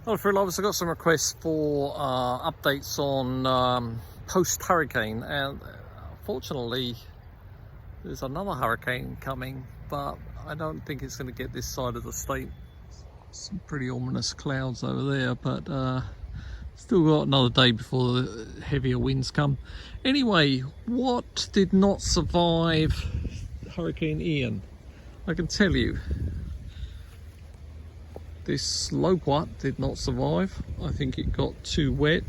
Hello, Fruit Lovers. I've got some requests for updates on post-hurricane, and fortunately there's another hurricane coming, but I don't think it's going to get this side of the state. Some pretty ominous clouds over there, but still got another day before the heavier winds come. Anyway, what did not survive Hurricane Ian? I can tell you. This loquat did not survive. I think it got too wet.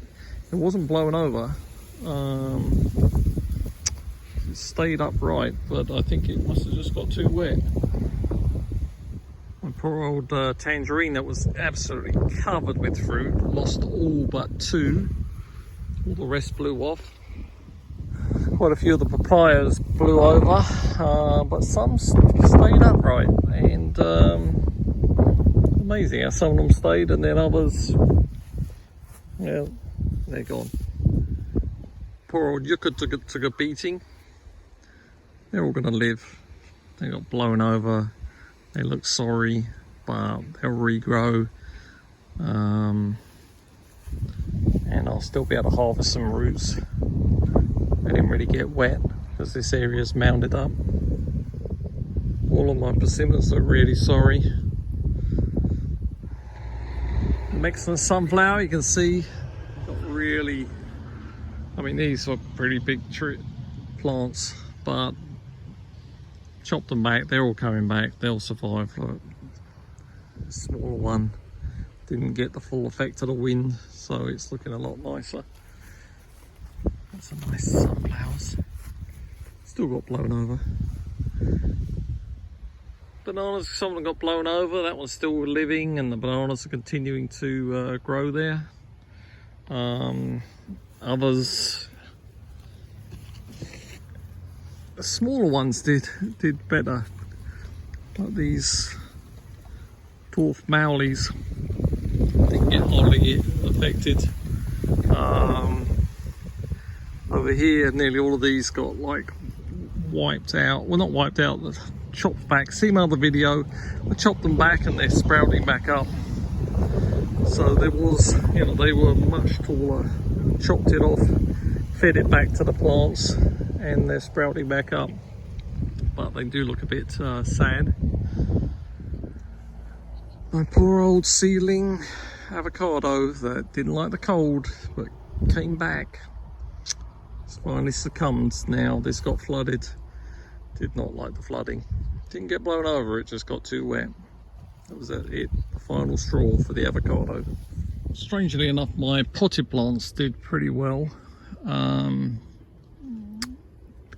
It wasn't blown over. It stayed upright, but I think it must have just got too wet. My poor old tangerine that was absolutely covered with fruit lost all but two. All the rest blew off. Quite a few of the papayas blew over, but some stayed upright, and amazing how some of them stayed, and then others, well, they're gone. Poor old yucca took a beating. They're all gonna live. They got blown over. They look sorry, but they'll regrow. And I'll still be able to harvest some roots. They didn't really get wet because this area's mounded up. All of my persimmons are really sorry. Mexican sunflower, you can see, got really, I mean, these are pretty big plants, but chop them back, they're all coming back, they'll survive. Look, the smaller one didn't get the full effect of the wind, so it's looking a lot nicer. Got some nice sunflowers, still got blown over. Bananas, some of them got blown over, that one's still living, and the bananas are continuing to grow there. Others, the smaller ones did better, like these dwarf mauleys didn't get hardly affected. Over here, nearly all of these got like wiped out. Well, not wiped out, chopped back. See my other video, I chopped them back and they're sprouting back up. So there was, you know, they were much taller. Chopped it off, fed it back to the plants, and they're sprouting back up. But they do look a bit sad. My poor old seedling avocado that didn't like the cold but came back. It's finally succumbed now. This got flooded. Did not like the flooding. Didn't get blown over, it just got too wet. That was it, the final straw for the avocado. Strangely enough, my potted plants did pretty well. A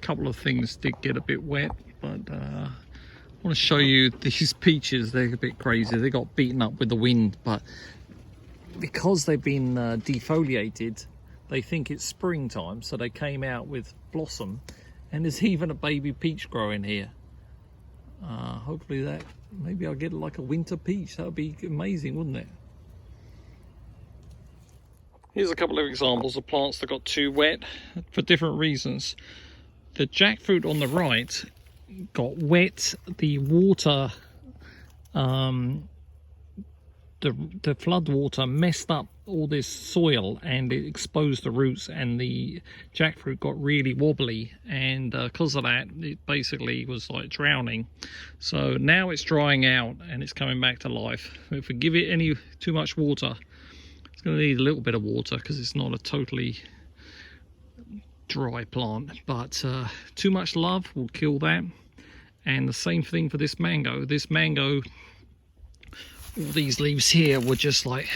couple of things did get a bit wet, but I want to show you these peaches. They're a bit crazy. They got beaten up with the wind, but because they've been defoliated, they think it's springtime, so they came out with blossom. And there's even a baby peach growing here. Hopefully that, maybe I'll get like a winter peach. That would be amazing, wouldn't it? Here's a couple of examples of plants that got too wet for different reasons. The jackfruit on the right got wet. The water, the flood water messed up all this soil and it exposed the roots, and the jackfruit got really wobbly, and because of that it basically was like drowning. So now it's drying out and it's coming back to life. If we give it any too much water, it's going to need a little bit of water because it's not a totally dry plant, but too much love will kill that. And the same thing for this mango. This mango, all these leaves here were just like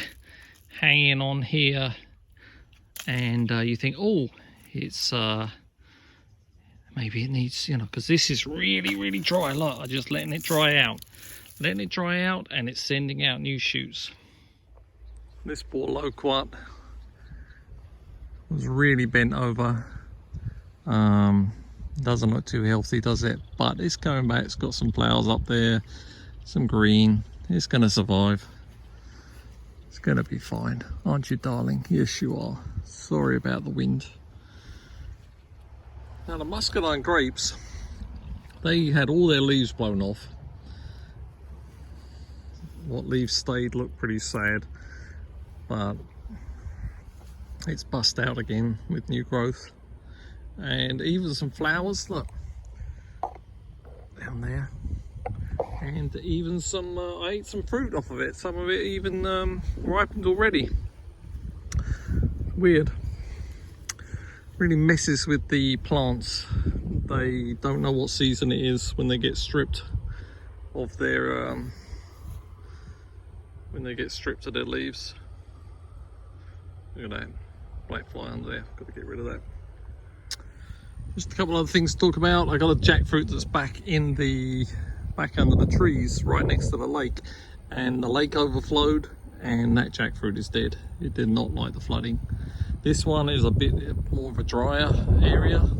hanging on here, and you think, oh, it's maybe it needs, you know, because this is really dry. Look, I'm just letting it dry out, and it's sending out new shoots. This poor loquat was really bent over. Doesn't look too healthy, does it? But it's coming back. It's got some flowers up there, some green. It's going to survive. It's going to be fine, aren't you, darling? Yes, you are. Sorry about the wind. Now, the muscadine grapes, they had all their leaves blown off. What leaves stayed looked pretty sad. but it's bust out again with new growth. And even some flowers, look, down there. And even some, I ate some fruit off of it. Some of it even ripened already. Weird. Really messes with the plants. They don't know what season it is when they get stripped of their of their leaves. Look at that black fly under there. Got to get rid of that. Just a couple other things to talk about. I got a jackfruit that's back under the trees right next to the lake, and the lake overflowed and that jackfruit is dead. It did not like the flooding. This one is a bit more of a drier area.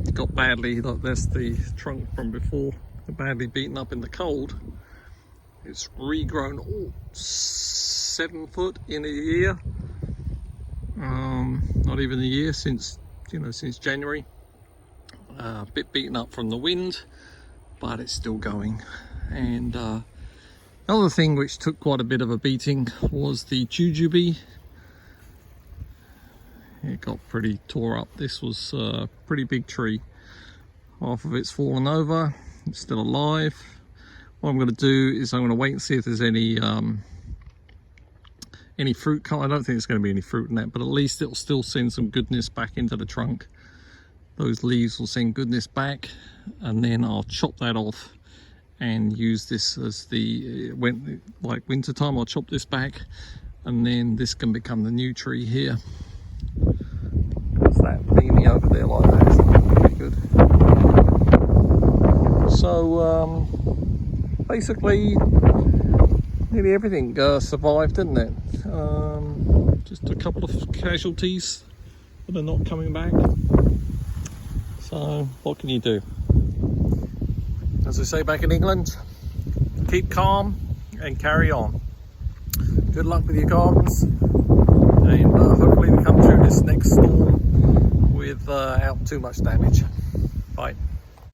It got badly, that's the trunk from before, badly beaten up in the cold. It's regrown 7 foot in a year. Not even a year, since January. A bit beaten up from the wind, but it's still going. And the other thing which took quite a bit of a beating was the jujube. It got pretty tore up. This was a pretty big tree. Half of it's fallen over. It's still alive. What I'm going to do is I'm going to wait and see if there's any fruit. I don't think there's going to be any fruit in that, but at least it'll still send some goodness back into the trunk. Those leaves will send goodness back, and then I'll chop that off and use this as like winter time. I'll chop this back, and then this can become the new tree here. What's that beanie over there like that? It's not pretty good. So basically nearly everything survived, didn't it? Just a couple of casualties that are not coming back. So what can you do? As we say back in England, keep calm and carry on. Good luck with your gardens, and hopefully we come through this next storm without too much damage. Bye.